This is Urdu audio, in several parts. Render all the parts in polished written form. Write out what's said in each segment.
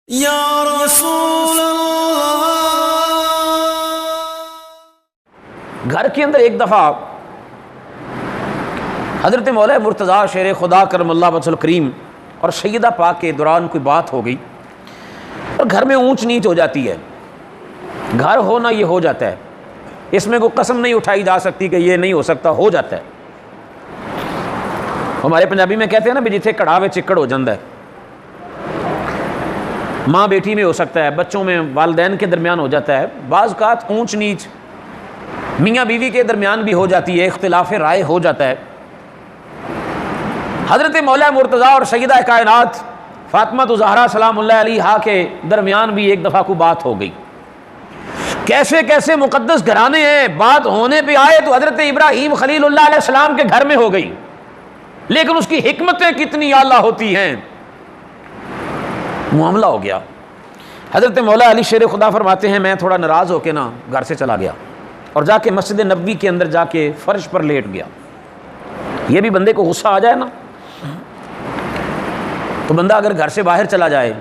یا رسول اللہ۔ گھر کے اندر ایک دفعہ حضرت مولا مرتضیٰ شیر خدا کرم اللہ وجہ الکریم اور سیدہ پاک کے دوران کوئی بات ہو گئی اور گھر میں اونچ نیچ ہو جاتی ہے۔ گھر ہونا یہ ہو جاتا ہے، اس میں کوئی قسم نہیں اٹھائی جا سکتی کہ یہ نہیں ہو سکتا، ہو جاتا ہے۔ ہمارے پنجابی میں کہتے ہیں نا بھی جتھے کڑا وے چکڑ ہو جاتا ہے۔ ماں بیٹی میں ہو سکتا ہے، بچوں میں والدین کے درمیان ہو جاتا ہے، بعض اوقات اونچ نیچ میاں بیوی کے درمیان بھی ہو جاتی ہے، اختلاف رائے ہو جاتا ہے۔ حضرت مولا مرتضیٰ اور سیدہ کائنات فاطمہ زہرا سلام اللہ علیہا کے درمیان بھی ایک دفعہ کو بات ہو گئی۔ کیسے کیسے مقدس گھرانے ہیں، بات ہونے پہ آئے تو حضرت ابراہیم خلیل اللہ علیہ السلام کے گھر میں ہو گئی، لیکن اس کی حکمتیں کتنی اعلیٰ ہوتی ہیں۔ معاملہ ہو گیا، حضرت مولا علی شیر خدا فرماتے ہیں میں تھوڑا ناراض ہو کے نا گھر سے چلا گیا اور جا کے مسجد نبوی کے اندر جا کے فرش پر لیٹ گیا۔ یہ بھی بندے کو غصہ آ جائے نا تو بندہ اگر گھر سے باہر چلا جائے،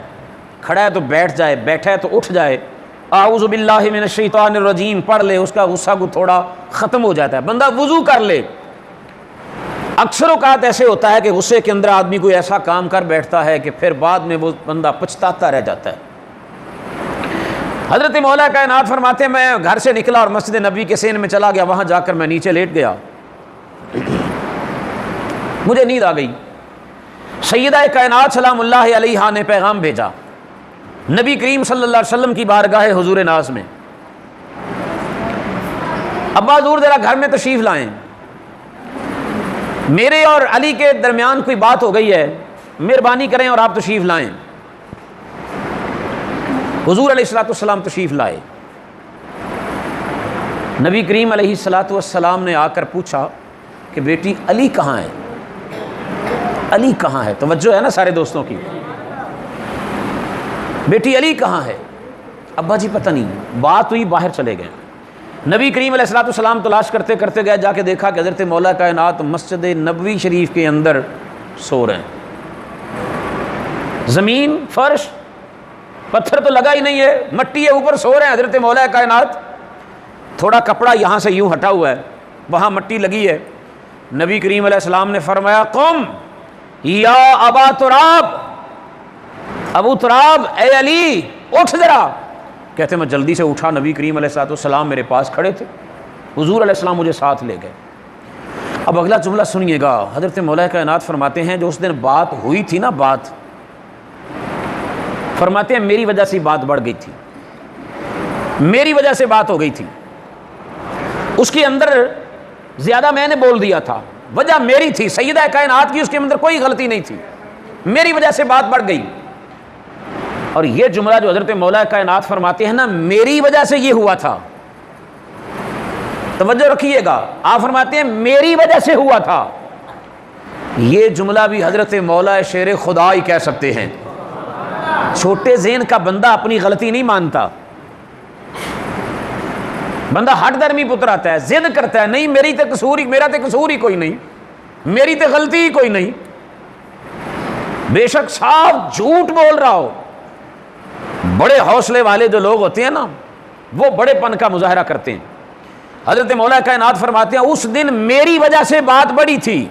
کھڑا ہے تو بیٹھ جائے، بیٹھا ہے تو اٹھ جائے، اعوذ باللہ من الشیطان الرجیم پڑھ لے، اس کا غصہ کو تھوڑا ختم ہو جاتا ہے۔ بندہ وضو کر لے۔ اکثر اوقات ایسے ہوتا ہے کہ غصے کے اندر آدمی کوئی ایسا کام کر بیٹھتا ہے کہ پھر بعد میں وہ بندہ پچھتاتا رہ جاتا ہے۔ حضرت مولا کائنات فرماتے ہیں میں گھر سے نکلا اور مسجد نبوی کے سین میں چلا گیا، وہاں جا کر میں نیچے لیٹ گیا، مجھے نیند آ گئی۔ سیدہ کائنات سلام اللہ علیہا نے پیغام بھیجا نبی کریم صلی اللہ علیہ وسلم کی بارگاہ حضور ناز میں، ابا حضور ذرا گھر میں تشریف لائیں، میرے اور علی کے درمیان کوئی بات ہو گئی ہے، مہربانی کریں اور آپ تشریف لائیں۔ حضور علیہ السلام تشریف لائے۔ نبی کریم علیہ السلام نے آ کر پوچھا کہ بیٹی علی کہاں ہے؟ علی کہاں ہے؟ توجہ ہے نا سارے دوستوں کی، بیٹی علی کہاں ہے؟ ابا جی پتہ نہیں، بات ہوئی باہر چلے گئے۔ نبی کریم علیہ السلام تلاش کرتے کرتے گئے، جا کے دیکھا کہ حضرت مولا کائنات مسجد نبوی شریف کے اندر سو رہے ہیں۔ زمین فرش پتھر تو لگا ہی نہیں ہے، مٹی ہے، اوپر سو رہے ہیں حضرت مولا کائنات۔ تھوڑا کپڑا یہاں سے یوں ہٹا ہوا ہے، وہاں مٹی لگی ہے۔ نبی کریم علیہ السلام نے فرمایا قم یا ابا تراب، ابو تراب اے علی اٹھ ذرا۔ کہتے میں جلدی سے اٹھا، نبی کریم علیہ السلام میرے پاس کھڑے تھے، حضور علیہ السلام مجھے ساتھ لے گئے۔ اب اگلا جملہ سنیے گا، حضرت مولا کائنات فرماتے ہیں جو اس دن بات ہوئی تھی نا، بات فرماتے ہیں میری وجہ سے بات بڑھ گئی تھی، میری وجہ سے بات ہو گئی تھی، اس کے اندر زیادہ میں نے بول دیا تھا، وجہ میری تھی، سیدہ کائنات کی اس کے اندر کوئی غلطی نہیں تھی، میری وجہ سے بات بڑھ گئی۔ اور یہ جملہ جو حضرت مولا کائنات فرماتے ہیں نا میری وجہ سے یہ ہوا تھا، توجہ رکھیے گا، آپ فرماتے ہیں میری وجہ سے ہوا تھا، یہ جملہ بھی حضرت مولا شیر خدا ہی کہہ سکتے ہیں۔ چھوٹے ذہن کا بندہ اپنی غلطی نہیں مانتا، بندہ ہٹ درمی پتر آتا ہے، ضد کرتا ہے نہیں میری تے قصور ہی، میرا تے قصور ہی کوئی نہیں، میری تے غلطی ہی کوئی نہیں، بے شک صاف جھوٹ بول رہا ہو۔ بڑے حوصلے والے جو لوگ ہوتے ہیں نا وہ بڑے پن کا مظاہرہ کرتے ہیں۔ حضرت مولا کائنات فرماتے ہیں اس دن میری وجہ سے بات بڑی تھی،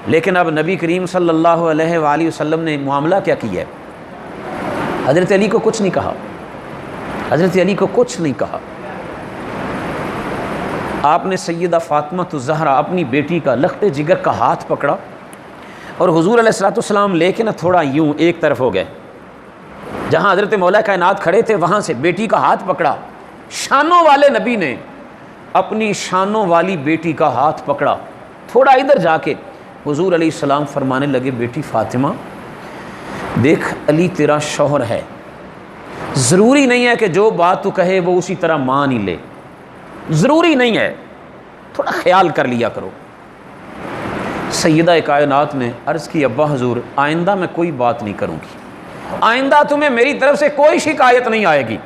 لیکن اب نبی کریم صلی اللہ علیہ وآلہ وسلم نے معاملہ کیا کیا ہے؟ حضرت علی کو کچھ نہیں کہا، حضرت علی کو کچھ نہیں کہا۔ آپ نے سیدہ فاطمہ الزہرا اپنی بیٹی کا لخت جگر کا ہاتھ پکڑا اور حضور علیہ السلام لے کے نا تھوڑا یوں ایک طرف ہو گئے، جہاں حضرت مولا کائنات کھڑے تھے وہاں سے بیٹی کا ہاتھ پکڑا۔ شانوں والے نبی نے اپنی شانوں والی بیٹی کا ہاتھ پکڑا، تھوڑا ادھر جا کے حضور علیہ السلام فرمانے لگے بیٹی فاطمہ دیکھ علی تیرا شوہر ہے، ضروری نہیں ہے کہ جو بات تو کہے وہ اسی طرح مان ہی لے، ضروری نہیں ہے، تھوڑا خیال کر لیا کرو۔ سیدہ کائنات نے عرض کی ابا حضور آئندہ میں کوئی بات نہیں کروں گی، آئندہ تمہیں میری طرف سے کوئی شکایت نہیں آئے گی۔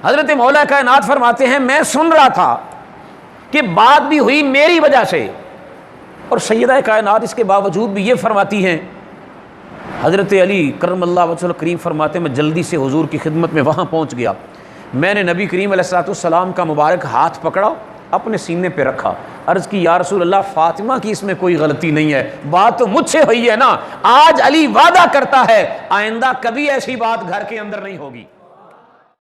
حضرت مولا کائنات فرماتے ہیں میں سن رہا تھا کہ بات بھی ہوئی میری وجہ سے، اور سیدہ کائنات اس کے باوجود بھی یہ فرماتی ہیں حضرت علی کرم اللہ وجہہ کریم فرماتے میں جلدی سے حضور کی خدمت میں وہاں پہنچ گیا، میں نے نبی کریم علیہ السلام کا مبارک ہاتھ پکڑا، اپنے سینے پہ رکھا، عرض کی یا رسول اللہ فاطمہ کی اس میں کوئی غلطی نہیں ہے، بات تو مجھ سے ہوئی ہے نا، آج علی وعدہ کرتا ہے آئندہ کبھی ایسی بات گھر کے اندر نہیں ہوگی۔